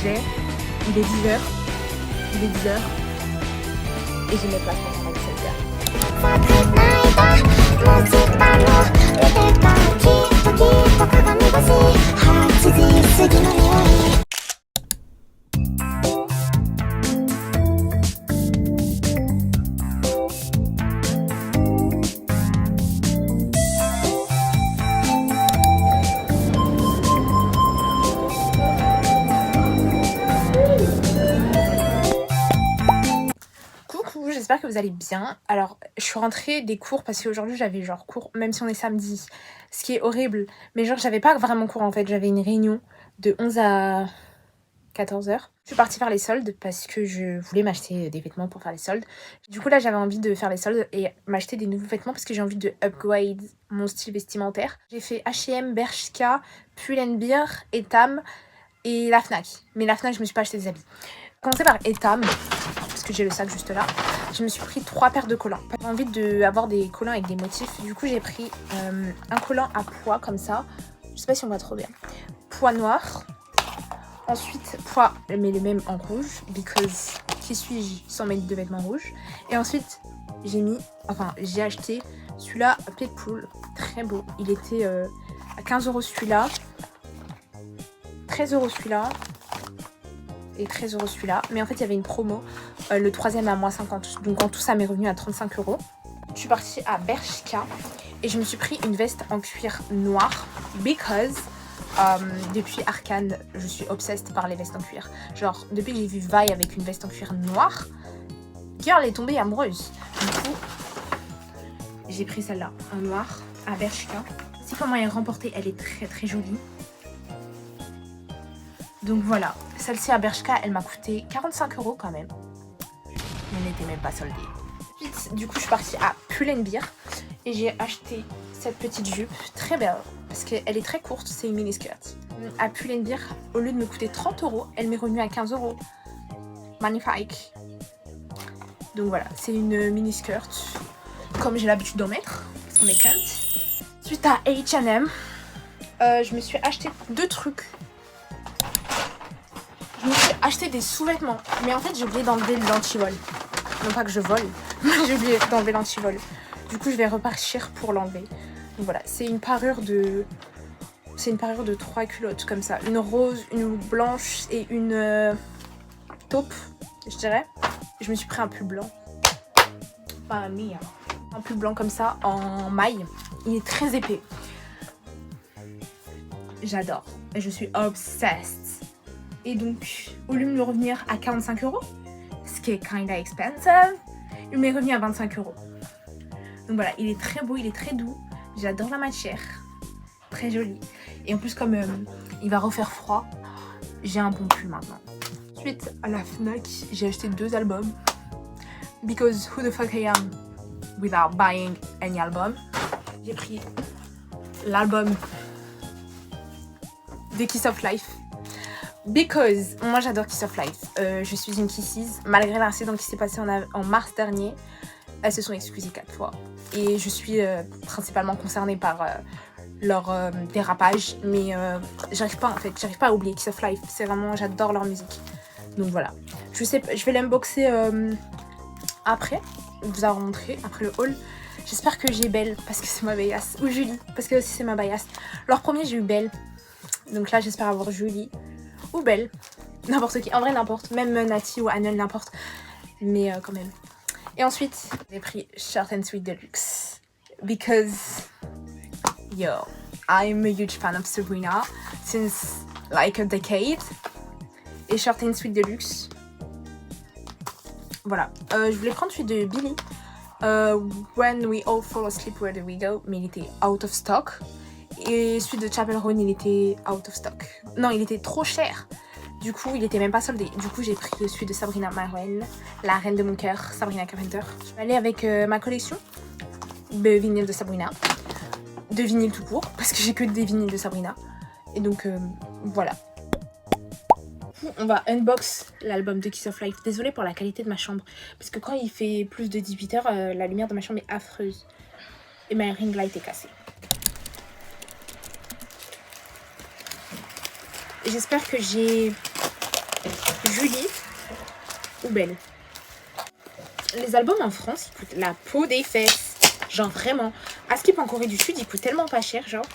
j'ai. Il est 10h. Il est 10h. Et j'ai mes places pour faire 17h. J'espère que vous allez bien. Alors, je suis rentrée des cours parce qu'aujourd'hui j'avais genre cours, même si on est samedi, ce qui est horrible. Mais genre, j'avais pas vraiment cours en fait. J'avais une réunion de 11 à 14h. Je suis partie faire les soldes parce que je voulais m'acheter des vêtements pour faire les soldes. Du coup, là, j'avais envie de faire les soldes et m'acheter des nouveaux vêtements parce que j'ai envie de upgrade mon style vestimentaire. J'ai fait H&M, Bershka, Pull&Bear, Etam et la Fnac. Mais la Fnac, je me suis pas acheté des habits. Commencer par Etam, parce que j'ai le sac juste là. Je me suis pris 3 paires de collants. J'ai envie d'avoir des collants avec des motifs. Du coup, j'ai pris un collant à pois comme ça. Je sais pas si on voit trop bien. Pois noir. Ensuite, pois, mais le même en rouge. Because qui suis-je sans mettre de vêtements rouges. Et ensuite, j'ai acheté celui-là, Pitbull. Très beau. Il était à 15€ celui-là. 13€ celui-là. Et 13€ celui-là. Mais en fait, il y avait une promo. Le troisième à moins 50. Donc en tout, ça m'est revenu à 35€. Je suis partie à Bershka. Et je me suis pris une veste en cuir noir. Because depuis Arcane, je suis obsessed par les vestes en cuir. Genre, depuis que j'ai vu Vi avec une veste en cuir noir, girl est tombée amoureuse. Du coup, j'ai pris celle-là en noir à Bershka. C'est comment elle est remportée. Elle est très très jolie. Donc voilà, celle-ci à Bershka, elle m'a coûté 45€ quand même. Elle n'était même pas soldée. Ensuite, du coup, je suis partie à Pull&Bear et j'ai acheté cette petite jupe très belle parce qu'elle est très courte, c'est une mini-skirt. À Pull&Bear, au lieu de me coûter 30€, elle m'est revenue à 15€. Magnifique. Donc voilà, c'est une mini-skirt comme j'ai l'habitude d'en mettre parce qu'on est cunt. Ensuite à H&M, je me suis acheté 2 trucs. Je me suis acheté des sous-vêtements, mais en fait j'ai oublié d'enlever l'antivol. Non pas que je vole, mais j'ai oublié d'enlever l'antivol. Du coup je vais repartir pour l'enlever. Donc voilà, c'est une parure de 3 culottes comme ça. Une rose, une blanche et une taupe, je dirais. Je me suis pris un pull blanc. Pas un mia. Un pull blanc comme ça en maille. Il est très épais. J'adore. Et je suis obsessed. Et donc, au lieu de me revenir à 45€, ce qui est kinda expensive, il m'est revenu à 25€. Donc voilà, il est très beau, il est très doux. J'adore la matière. Très joli. Et en plus, comme il va refaire froid, j'ai un bon pull maintenant. Ensuite, à la Fnac, j'ai acheté 2 albums. Because who the fuck I am without buying any album. J'ai pris l'album de Kiss of Life. Because moi j'adore Kiss of Life. Je suis une Kisses. Malgré l'incident qui s'est passé en mars dernier, elles se sont excusées 4 fois. Et je suis principalement concernée par leur dérapage. Mais j'arrive pas à oublier Kiss of Life. C'est vraiment, j'adore leur musique. Donc voilà. Je vais l'unboxer après. Vous avoir montré après le haul. J'espère que j'ai Belle parce que c'est ma baillasse. Ou Julie parce que aussi c'est ma baillasse. Leur premier j'ai eu Belle. Donc là j'espère avoir Julie. Ou Belle, n'importe qui, en vrai n'importe, même Nati ou Annelle n'importe, mais quand même. Et ensuite, j'ai pris Short and Sweet Deluxe, because, yo, I'm a huge fan of Sabrina, since like a decade, et Short and Sweet Deluxe, voilà. Je voulais prendre celui de Billy, When We All Fall Asleep, Where Do We Go, mais il était out of stock. Et celui de Chapel Roan, il était out of stock. Non, il était trop cher. Du coup, il était même pas soldé. Du coup, j'ai pris celui de Sabrina Maroën, la reine de mon cœur, Sabrina Carpenter. Je vais aller avec ma collection de vinyles de Sabrina. De vinyles tout court, parce que j'ai que des vinyles de Sabrina. Et donc, voilà. On va unbox l'album de Kiss of Life. Désolée pour la qualité de ma chambre. Parce que quand il fait plus de 18h, la lumière de ma chambre est affreuse. Et ma ring light est cassée. J'espère que j'ai Julie ou Belle. Les albums en France, ils coûtent la peau des fesses. Genre vraiment. À Skip en Corée du Sud, ils coûtent tellement pas cher, genre.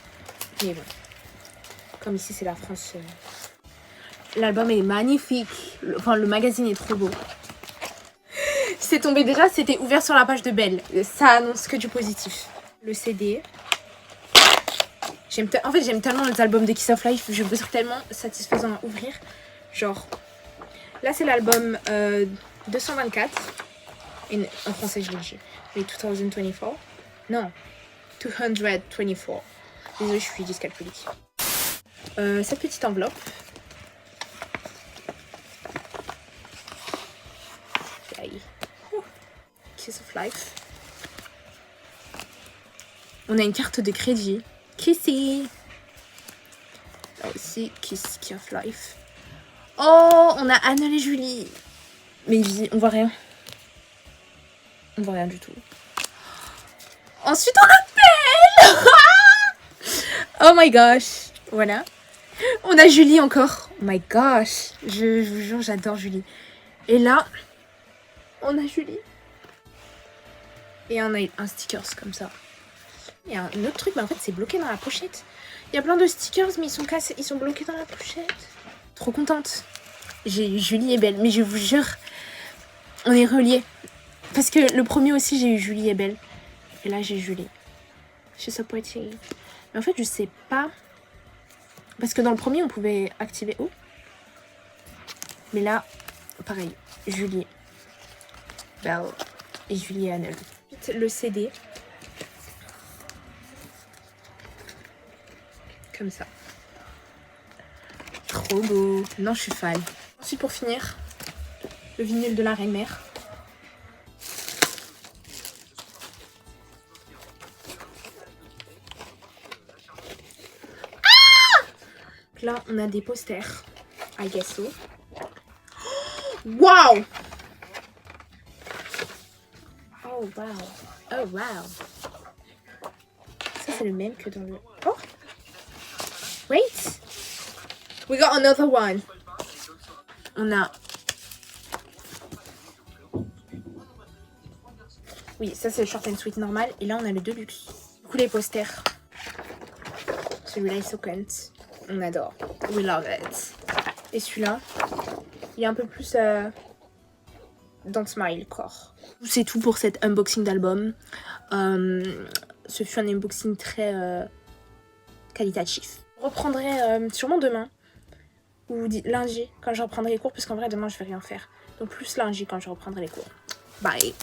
Mais bon. Comme ici, c'est la France. L'album est magnifique. Le magazine est trop beau. C'est tombé déjà, c'était ouvert sur la page de Belle. Ça annonce que du positif. Le CD. En fait, j'aime tellement les albums de Kiss of Life. Je trouve tellement satisfaisant à ouvrir. Genre, là, c'est l'album 224. En français, je l'ai. Mais 2024. Non, 224. Désolée, je suis dyscalculique. Cette petite enveloppe. Kiss of Life. On a une carte de crédit. Kissy. Là aussi, Kiss of Life. Oh, on a Annelle et Julie. Mais on voit rien. On voit rien du tout. Ensuite, on a Belle. Oh my gosh. Voilà. On a Julie encore. Oh my gosh. Je vous jure, j'adore Julie. Et là, on a Julie. Et on a un stickers comme ça. Il y a un autre truc, mais en fait, c'est bloqué dans la pochette. Il y a plein de stickers, mais ils sont cassés. Ils sont bloqués dans la pochette. Trop contente. J'ai eu Julie et Belle. Mais je vous jure, on est reliés. Parce que le premier aussi, j'ai eu Julie et Belle. Et là, j'ai Julie. She's so pretty. Mais en fait, je sais pas. Parce que dans le premier, on pouvait activer O. Mais là, pareil. Julie, Belle et Julie et Annelle. Le CD. Comme ça. Trop beau. Non, je suis fan. Ensuite, pour finir, le vinyle de la Reine-Mère. Là, on a des posters. I guess so. Wow! Oh, wow. Oh, wow. Ça, c'est le même que dans le... Oh! Wait! We got another one. On a... Oui, ça, c'est le short and sweet normal. Et là, on a le deluxe. Du coup, les posters. Celui-là, il so cunt. On adore. We love it. Et celui-là, il est un peu plus dans le smile corps. C'est tout pour cet unboxing d'album. Ce fut un unboxing très qualitatif. Je reprendrai sûrement demain ou lundi quand je reprendrai les cours, parce qu'en vrai demain je vais rien faire. Donc plus lundi quand je reprendrai les cours. Bye.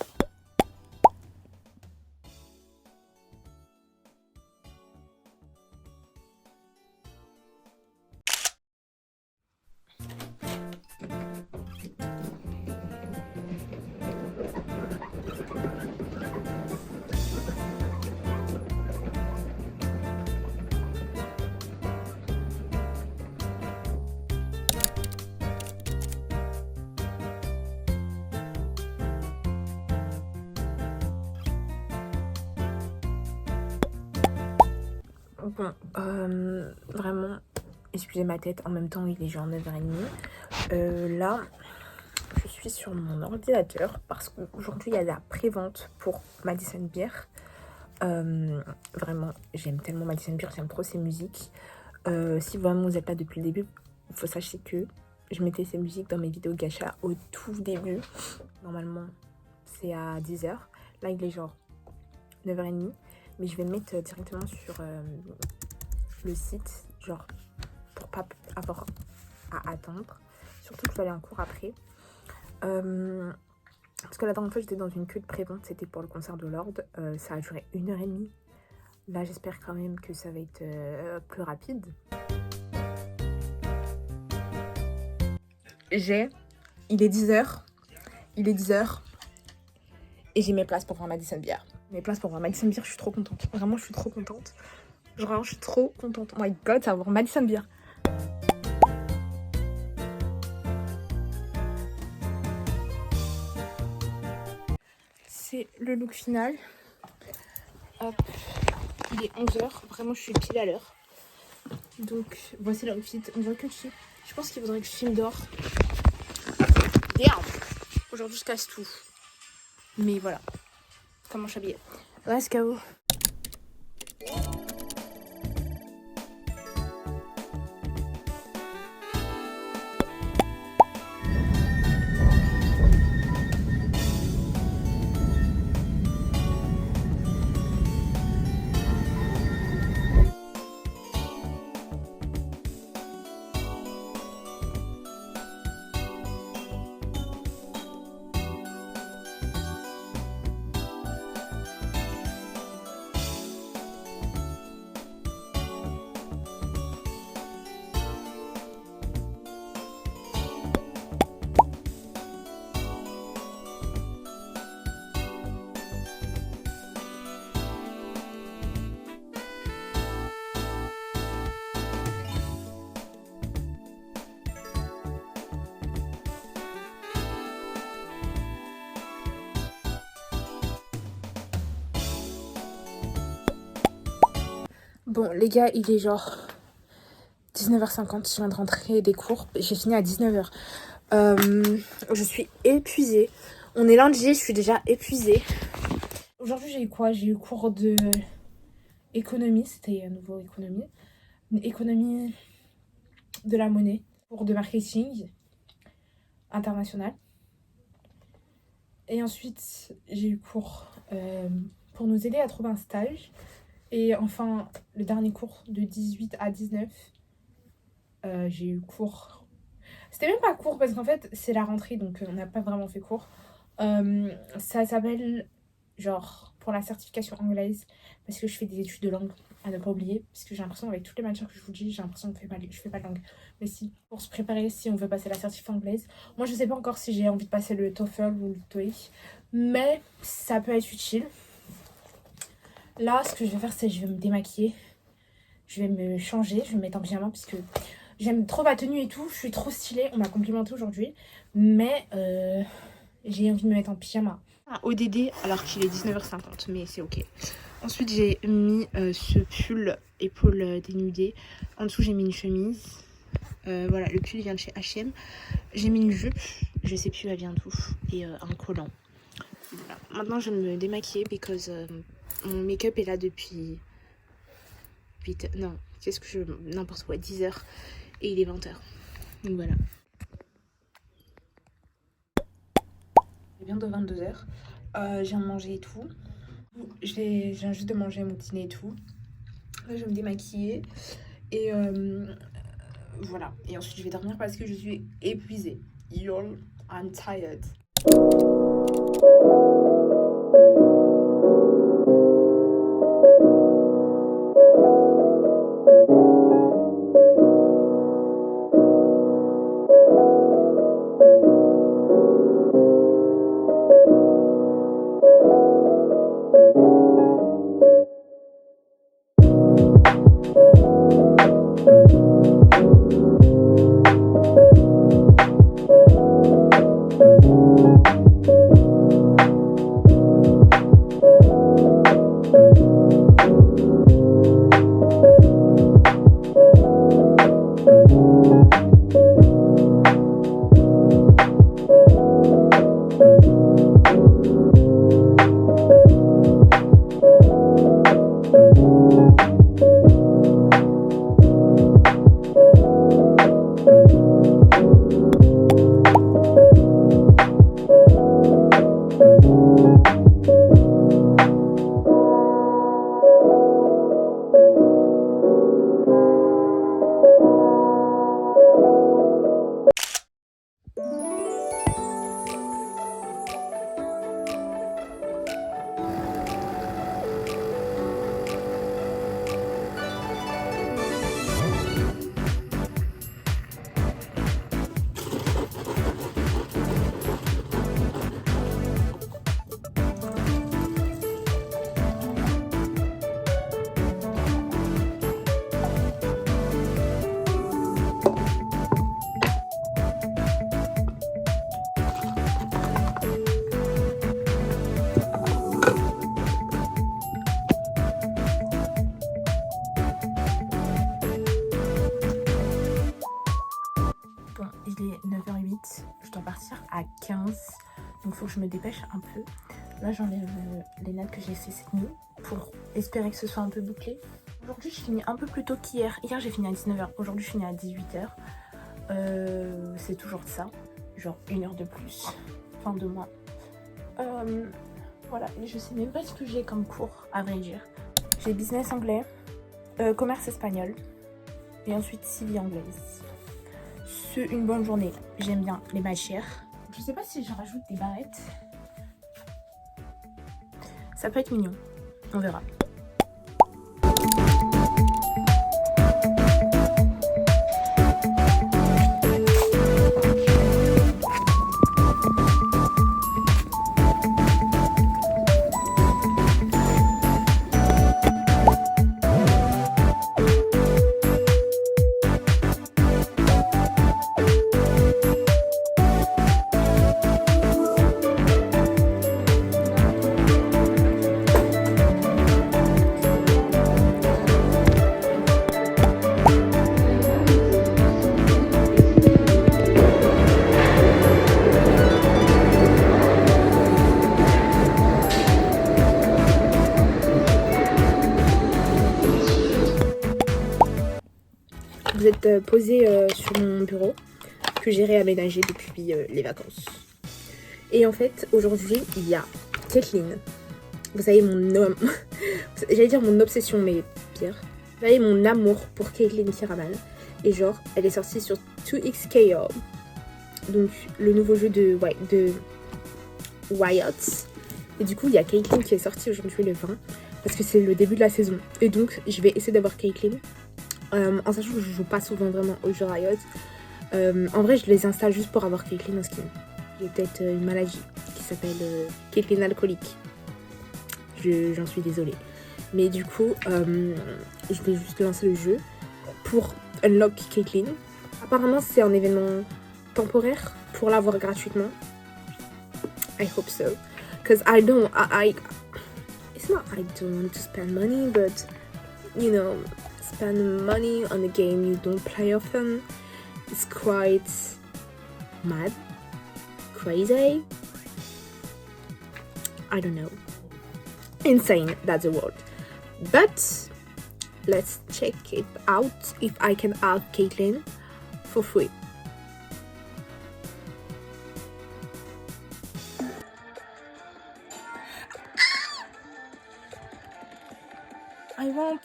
Bon, vraiment, excusez ma tête, en même temps il est genre 9h30. Là, je suis sur mon ordinateur parce qu'aujourd'hui il y a la prévente pour Madison Beer. Vraiment, j'aime tellement Madison Beer, j'aime trop ses musiques. Si vraiment vous êtes là depuis le début, il faut sachez que je mettais ces musiques dans mes vidéos gacha au tout début. Normalement, c'est à 10h. Là, il est genre 9h30. Mais je vais le mettre directement sur le site, genre pour pas avoir à attendre. Surtout que je vais aller en cours après. Parce que la dernière fois j'étais dans une queue de prévente, c'était pour le concert de Lorde. Ça a duré 1h30. Là j'espère quand même que ça va être plus rapide. Il est 10h. Il est 10h. Et j'ai mes places pour voir Madison Beer. Mes places pour voir Madison Beer, je suis trop contente. Vraiment, je suis trop contente. Genre, je suis trop contente. Oh my god, ça va voir Madison Beer. C'est le look final. Hop. Il est 11h. Vraiment, je suis pile à l'heure. Donc, voici l'outfit. On voit que je pense qu'il faudrait que je filme dehors. Damn. Aujourd'hui, je casse tout. Mais voilà. Comment je suis habillée. Let's go. Bon, les gars, il est genre 19h50. Je viens de rentrer des cours. J'ai fini à 19h. Je suis épuisée. On est lundi, je suis déjà épuisée. Aujourd'hui, j'ai eu quoi? J'ai eu cours de économie. C'était à nouveau économie. Une économie de la monnaie. Cours de marketing international. Et ensuite, j'ai eu cours pour nous aider à trouver un stage. Et enfin, le dernier cours de 18 à 19, j'ai eu cours. C'était même pas cours parce qu'en fait, c'est la rentrée, donc on n'a pas vraiment fait cours. Ça s'appelle, genre, pour la certification anglaise, parce que je fais des études de langue, à ne pas oublier. Parce que j'ai l'impression, avec toutes les matières que je vous dis, j'ai l'impression que je fais pas de langue. Mais si, pour se préparer, si on veut passer la certif anglaise. Moi, je sais pas encore si j'ai envie de passer le TOEFL ou le TOEIC, mais ça peut être utile. Là, ce que je vais faire, c'est que je vais me démaquiller. Je vais me changer, je vais me mettre en pyjama parce que j'aime trop ma tenue et tout. Je suis trop stylée, on m'a complimenté aujourd'hui. Mais j'ai envie de me mettre en pyjama. Un ODD alors qu'il est 19h50, mais c'est ok. Ensuite, j'ai mis ce pull épaules dénudées. En dessous, j'ai mis une chemise. Voilà, le pull vient de chez H&M. J'ai mis une jupe, je sais plus, elle vient d'où. Et un collant. Voilà. Maintenant, je vais me démaquiller parce que mon make-up est là depuis 8 non, qu'est-ce que je... n'importe quoi, 10h. Et il est 20h. Donc voilà. Il est bientôt 22h. Je viens de manger et tout. Je viens juste de manger mon dîner et tout. Là, je vais me démaquiller. Et voilà. Et ensuite, je vais dormir parce que je suis épuisée. Y'all, I'm tired. à 15. Donc il faut que je me dépêche un peu. Là j'enlève les notes que j'ai fait cette nuit pour espérer que ce soit un peu bouclé. Aujourd'hui je finis un peu plus tôt qu'hier. Hier j'ai fini à 19h, aujourd'hui je finis à 18h. C'est toujours ça, genre 1 heure de plus, fin de mois. Voilà, mais je sais même pas ce que j'ai comme cours à vrai dire. J'ai business anglais, commerce espagnol et ensuite civi anglaise. C'est une bonne journée, j'aime bien les matières. Je sais pas si je rajoute des barrettes. Ça peut être mignon, on verra. Vous êtes posé sur mon bureau que j'ai réaménagé depuis les vacances. Et en fait, aujourd'hui, il y a Kathleen. Vous savez, j'allais dire mon obsession, mais pire. Vous savez, mon amour pour Caitlin Kiraman. Et genre, elle est sortie sur 2XKO. Donc, le nouveau jeu de Wyatt. Et du coup, il y a Caitlin qui est sortie aujourd'hui le 20. Parce que c'est le début de la saison. Et donc, je vais essayer d'avoir Caitlin. En sachant que je joue pas souvent vraiment au jeu Riot. En vrai, je les installe juste pour avoir Caitlin en skin. J'ai peut-être une maladie qui s'appelle Caitlin alcoolique. J'en suis désolée. Mais du coup, je vais juste lancer le jeu pour unlock Caitlin. Apparemment, c'est un événement temporaire pour l'avoir gratuitement. I hope so. Because it's not I don't want to spend money, but you know, spend money on a game you don't play often. It's quite mad, crazy. I don't know. Insane, that's the word. But let's check it out if I can have Caitlin for free. I want.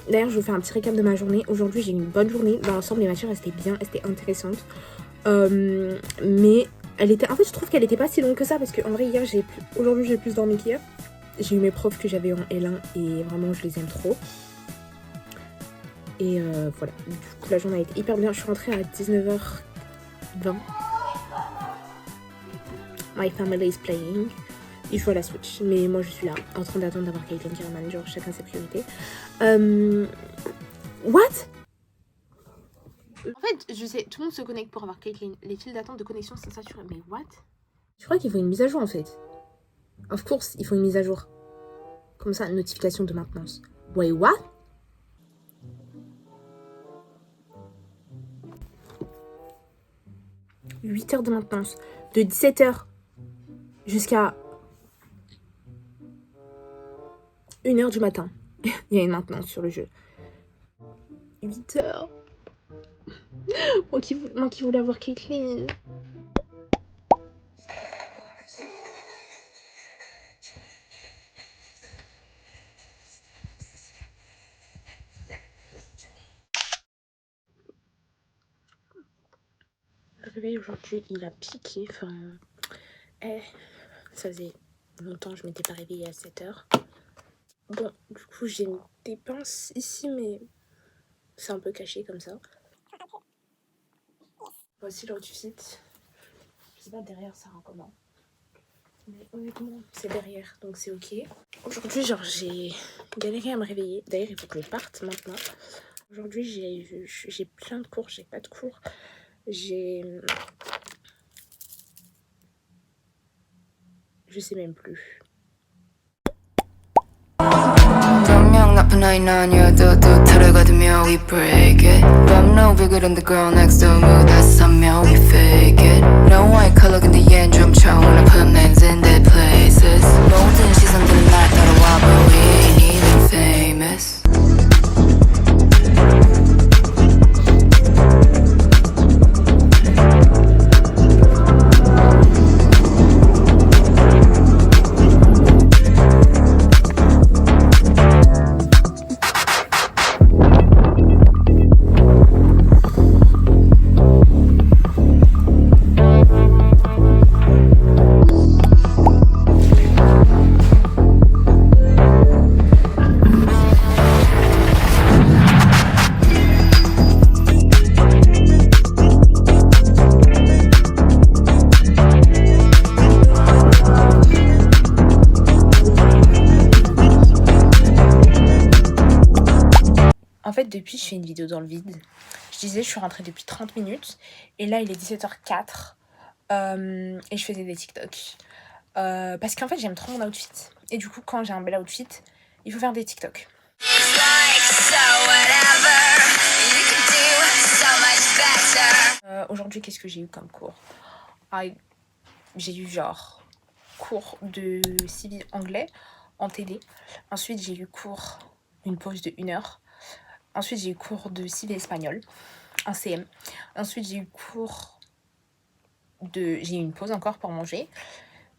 D'ailleurs, je vous fais un petit récap de ma journée. Aujourd'hui, j'ai eu une bonne journée. Dans l'ensemble, les matières, elles étaient bien, elles étaient intéressantes. Mais elle était. En fait, je trouve qu'elle était pas si longue que ça parce qu'en vrai, aujourd'hui, j'ai plus dormi qu'hier. J'ai eu mes profs que j'avais en L1 et vraiment, je les aime trop. Et voilà. Du coup, la journée a été hyper bien. Je suis rentrée à 19h20. My family is playing. Il faut la Switch, mais moi je suis là, en train d'attendre d'avoir quelqu'un qui ramène, genre chacun ses priorités. What? En fait, je sais, tout le monde se connecte pour avoir Caitlin. Les files d'attente de connexion sont saturées, mais what? Je crois qu'il faut une mise à jour en fait. Of course, il faut une mise à jour. Comme ça, notification de maintenance. Wait, what? « 8 heures de maintenance. De 17h jusqu'à 1h du matin. Il y a une maintenance sur le jeu. 8 heures. Moi qui voulais avoir Caitlin. Le réveil aujourd'hui, il a piqué. Enfin, ça faisait longtemps que je m'étais pas réveillée à 7h. Bon, du coup, j'ai des pinces ici, mais c'est un peu caché comme ça. Voici l'outfit. Je sais pas derrière ça rend comment. Mais honnêtement, c'est derrière, donc c'est ok. Aujourd'hui, genre, j'ai galéré à me réveiller. D'ailleurs, il faut que je parte maintenant. Aujourd'hui, j'ai plein de cours, j'ai pas de cours. Je sais même plus. 아픈 아이 나뉘어도 또 털어가두며 we break it 밤 노비글 and the girl next door 묻어서며 we fake it No white color 근데 얜 좀 처음 put names in their places 모든 시선들은 날 따라와 but we ain't even famous En fait, depuis, je fais une vidéo dans le vide. Je disais, je suis rentrée depuis 30 minutes. Et là, il est 17h04. Et je faisais des TikTok. Parce qu'en fait, j'aime trop mon outfit. Et du coup, quand j'ai un bel outfit, il faut faire des TikTok. Aujourd'hui, qu'est-ce que j'ai eu comme cours? J'ai eu genre cours de civil anglais en TD. Ensuite, j'ai eu cours, une pause de 1 heure. Ensuite, j'ai eu cours de civil espagnol en CM. Ensuite, j'ai eu j'ai eu une pause encore pour manger.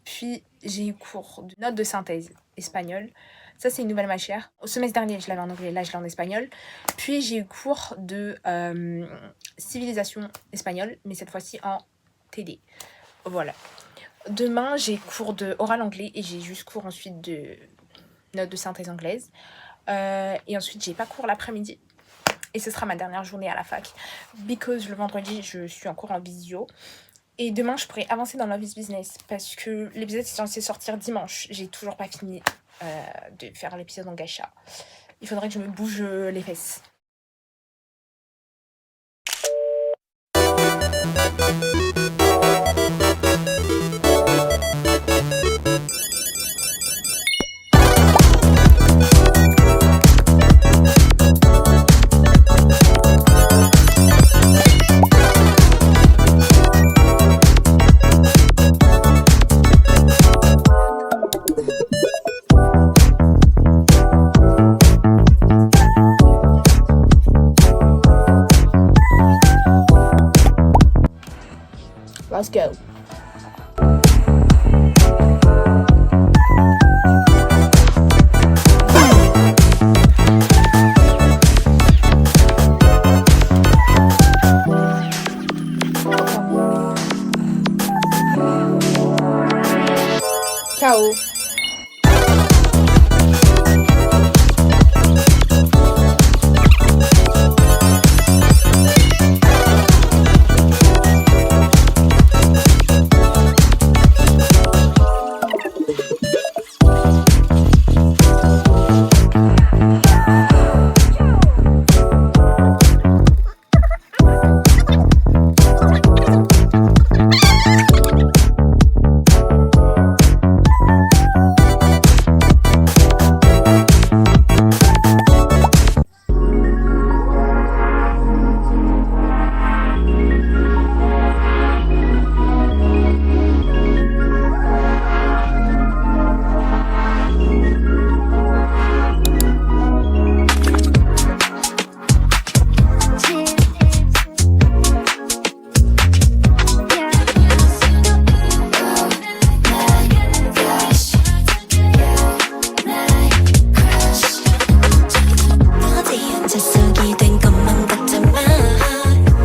Puis, j'ai eu cours de notes de synthèse espagnol. Ça, c'est une nouvelle matière. Au semestre dernier, je l'avais en anglais, là, je l'ai en espagnol. Puis, j'ai eu cours de civilisation espagnole, mais cette fois-ci en TD. Voilà. Demain, j'ai cours de oral anglais et j'ai juste cours ensuite de notes de synthèse anglaise. Et ensuite, j'ai pas cours l'après-midi. Et ce sera ma dernière journée à la fac. Because le vendredi, je suis en cours en visio. Et demain, je pourrais avancer dans l'office business. Parce que l'épisode est censé sortir dimanche. J'ai toujours pas fini de faire l'épisode en gacha. Il faudrait que je me bouge les fesses. Let's go.